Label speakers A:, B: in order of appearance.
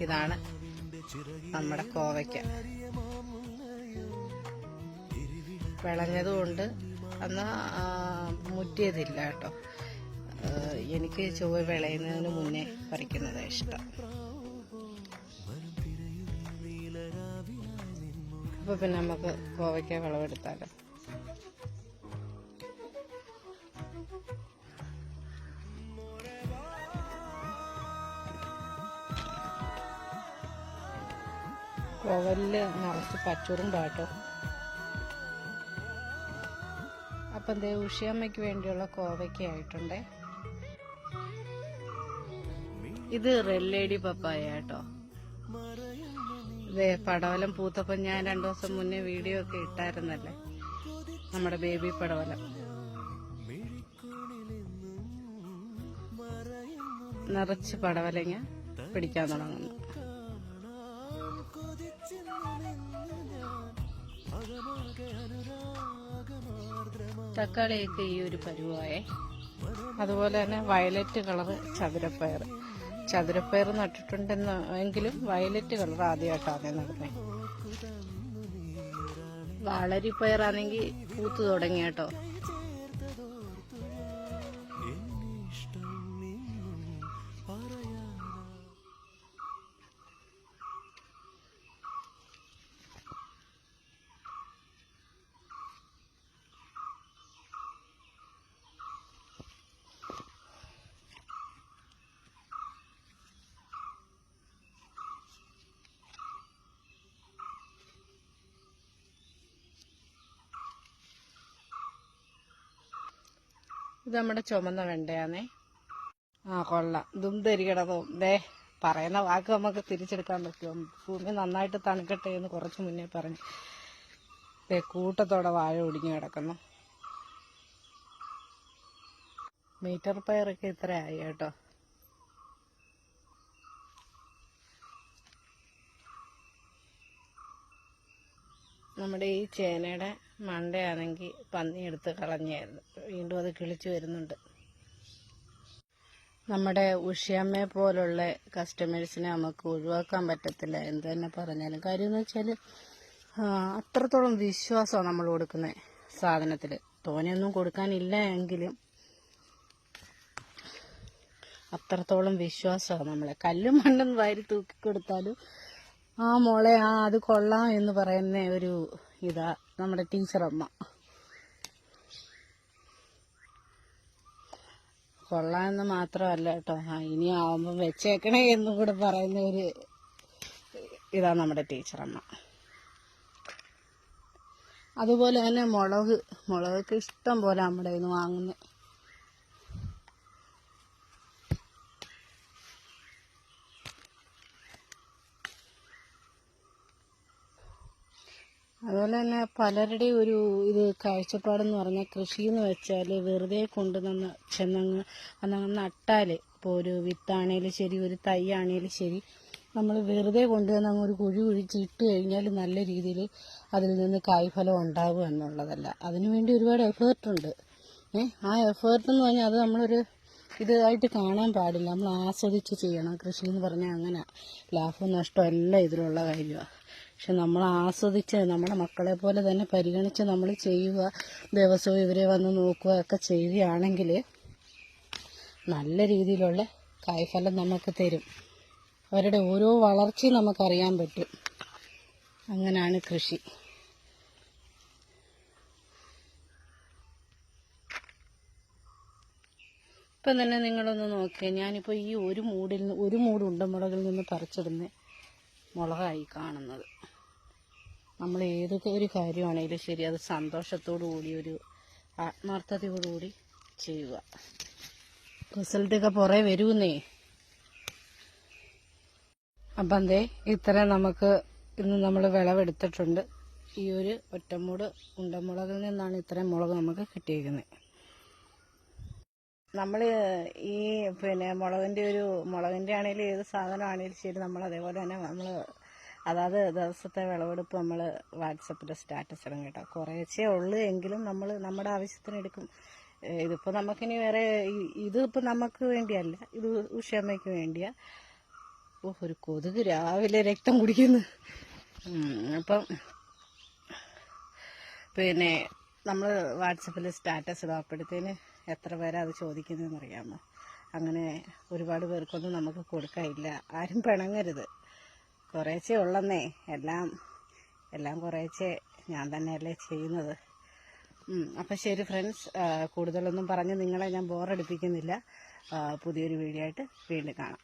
A: ഇതാണ് നമ്മുടെ കോവയ്ക്ക. വിളഞ്ഞതുകൊണ്ട് അന്ന് മുറ്റിയതില്ല കേട്ടോ. എനിക്ക് ചൊവ്വ വിളയുന്നതിന് മുന്നേ പറിക്കുന്നതാണ് ഇഷ്ടം. അപ്പോൾ പിന്നെ നമുക്ക് കോവയ്ക്ക വിളവെടുത്താലോ. കോവലില് നിറച്ച് പച്ചുറുണ്ടാട്ടോ. അപ്പം എന്തേ ഉഷിയമ്മയ്ക്ക് വേണ്ടിയുള്ള കോവയ്ക്കായിട്ടുണ്ടേ. ഇത് റെഡ് ലേഡി പപ്പായ കേട്ടോ. ഇതേ പടവലം പൂത്തപ്പം ഞാൻ 2 ദിവസം മുന്നേ വീഡിയോ ഒക്കെ ഇട്ടായിരുന്നല്ലേ, നമ്മുടെ ബേബി പടവലം. നിറച്ച് പടവലങ്ങ പിടിക്കാൻ തുടങ്ങുന്നു. തക്കാളിയൊക്കെ ഈ ഒരു പരുവായേ. അതുപോലെ തന്നെ വയലറ്റ് കളറ് ചതുരപ്പയർ നട്ടിട്ടുണ്ടെന്നെങ്കിലും വയലറ്റ് കളർ ആദ്യമായിട്ടാണ് നടന്നേ. വാളരിപ്പയറാണെങ്കിൽ പൂത്തു തുടങ്ങി കേട്ടോ. ഇത് നമ്മുടെ ചുമന്ന വെണ്ടയാണേ. കൊള്ളാം. ഇതും തരികടതും പറയുന്ന വാക്ക് നമുക്ക് തിരിച്ചെടുക്കാൻ പറ്റുമോ? ഭൂമി നന്നായിട്ട് തണുക്കട്ടെ എന്ന് കുറച്ച് മുന്നേ പറഞ്ഞു. കൂട്ടത്തോടെ വാഴ ഒടിഞ്ഞു കിടക്കുന്നു. മീറ്റർ പയറൊക്കെ ഇത്ര ആയി കേട്ടോ. നമ്മുടെ ഈ ചേനയുടെ മണ്ടയാണെങ്കിൽ പന്നിയെടുത്ത് കളഞ്ഞായിരുന്നു. വീണ്ടും അത് കിളിച്ചു വരുന്നുണ്ട്. നമ്മുടെ ഉഷിയമ്മയെ പോലുള്ള കസ്റ്റമേഴ്സിനെ നമുക്ക് ഒഴിവാക്കാൻ പറ്റത്തില്ല, എന്ത് തന്നെ പറഞ്ഞാലും. കാര്യം എന്ന് വെച്ചാൽ അത്രത്തോളം വിശ്വാസമാണ് നമ്മൾ കൊടുക്കുന്ന സാധനത്തിൽ. തോനെയൊന്നും കൊടുക്കാനില്ല എങ്കിലും അത്രത്തോളം വിശ്വാസമാണ് നമ്മളെ. കല്ലും മണ്ണും വാരി തൂക്കി കൊടുത്താലും മോളെ അത് കൊള്ളാം എന്ന് പറയുന്ന ഒരു ഇതാ നമ്മുടെ ടീച്ചറമ്മ. കൊള്ളാം എന്ന് മാത്രമല്ല കേട്ടോ, ഇനി ആവുമ്പം വെച്ചേക്കണേ എന്നും കൂടെ പറയുന്ന ഒരു ഇതാ നമ്മുടെ ടീച്ചറമ്മ. അതുപോലെ തന്നെ മുളകൊക്കെ ഇഷ്ടം പോലെ നമ്മുടെ ഇന്ന് വാങ്ങുന്നത്. അതുപോലെ തന്നെ പലരുടെയും ഒരു ഇത് കാഴ്ചപ്പാടെന്ന് പറഞ്ഞാൽ കൃഷി എന്ന് വെച്ചാൽ വെറുതെ ചെന്നങ്ങ് നട്ടാൽ, ഇപ്പോൾ ഒരു വിത്താണേലും ശരി ഒരു തൈ ആണേലും ശരി, നമ്മൾ വെറുതെ കൊണ്ടുവന്ന് അങ്ങ് ഒരു കുഴി കുഴിച്ചിട്ട് കഴിഞ്ഞാൽ നല്ല രീതിയിൽ അതിൽ നിന്ന് കായ്ഫലം ഉണ്ടാകും എന്നുള്ളതല്ല. അതിനുവേണ്ടി ഒരുപാട് എഫേർട്ടുണ്ട്. ആ എഫേർട്ട് എന്ന് പറഞ്ഞാൽ അത് നമ്മളൊരു ഇതായിട്ട് കാണാൻ പാടില്ല. നമ്മൾ ആസ്വദിച്ച് ചെയ്യണം. കൃഷി എന്ന് പറഞ്ഞാൽ അങ്ങനെ ലാഭവും നഷ്ടവും എല്ലാം ഇതിലുള്ള കാര്യമാണ്. പക്ഷെ നമ്മൾ ആസ്വദിച്ച് നമ്മുടെ മക്കളെ പോലെ തന്നെ പരിഗണിച്ച് നമ്മൾ ചെയ്യുക, ദിവസവും ഇവരെ വന്ന് നോക്കുക ഒക്കെ ചെയ്യുകയാണെങ്കിൽ നല്ല രീതിയിലുള്ള കായ്ഫലം നമുക്ക് തരും. അവരുടെ ഓരോ വളർച്ചയും നമുക്കറിയാൻ പറ്റും. അങ്ങനെയാണ് കൃഷി. ഇപ്പം തന്നെ നിങ്ങളൊന്ന് നോക്കിയാൽ ഞാനിപ്പോൾ ഈ ഒരു മൂട് ഉണ്ടമുളകിൽ നിന്ന് പറിച്ചിടുന്ന മുളകായി കാണുന്നത്. നമ്മൾ ഏതൊക്കെ ഒരു കാര്യമാണെങ്കിലും ശരി, അത് സന്തോഷത്തോടു കൂടി ഒരു ആത്മാർത്ഥതയോടുകൂടി ചെയ്യുക. റിസൾട്ടൊക്കെ പുറകെ വരുന്നേ. അപ്പം ഇത്ര നമുക്ക് ഇന്ന് നമ്മൾ വിളവെടുത്തിട്ടുണ്ട്. ഈ ഒരു ഒറ്റമൂട് ഉണ്ടമുളകിൽ നിന്നാണ് ഇത്രയും മുളക് നമുക്ക് കിട്ടിയിരിക്കുന്നത്. നമ്മൾ ഈ മുളകിൻ്റെ ആണെങ്കിലും ഏത് സാധനമാണെങ്കിലും ശരി, നമ്മൾ അതേപോലെ തന്നെ നമ്മൾ അതാത് ദിവസത്തെ വിളവെടുപ്പ് നമ്മൾ വാട്സപ്പിൽ സ്റ്റാറ്റസ് ഇടും കേട്ടോ. കുറേശ്ശേ ഉള്ളൂ എങ്കിലും നമ്മൾ നമ്മുടെ ആവശ്യത്തിന് എടുക്കും. ഇതിപ്പോൾ നമുക്കിനി വേറെ ഇതിപ്പോൾ നമുക്ക് വേണ്ടിയല്ല, ഇത് ഉഷമ്മയ്ക്ക് വേണ്ടിയാണ്. ഒരു കൊതുക് രാവിലെ രക്തം കുടിക്കുന്നു. അപ്പം പിന്നെ നമ്മൾ വാട്സപ്പിൽ സ്റ്റാറ്റസ് ഇടും, അപ്പോഴത്തേന് എത്ര പേരാ അത് ചോദിക്കുന്നതെന്ന് അറിയാമോ? അങ്ങനെ ഒരുപാട് പേർക്കൊന്നും നമുക്ക് കൊടുക്കാനില്ല. ആരും പിണങ്ങരുത്, കുറേശ്ശേ ഉള്ളന്നേ, എല്ലാം കുറേശ്ശേ ഞാൻ തന്നെയല്ലേ ചെയ്യുന്നത്. അപ്പം ശരി ഫ്രണ്ട്സ്, കൂടുതലൊന്നും പറഞ്ഞ് നിങ്ങളെ ഞാൻ ബോറടിപ്പിക്കുന്നില്ല. പുതിയൊരു വീഡിയോ ആയിട്ട് വീണ്ടും കാണാം.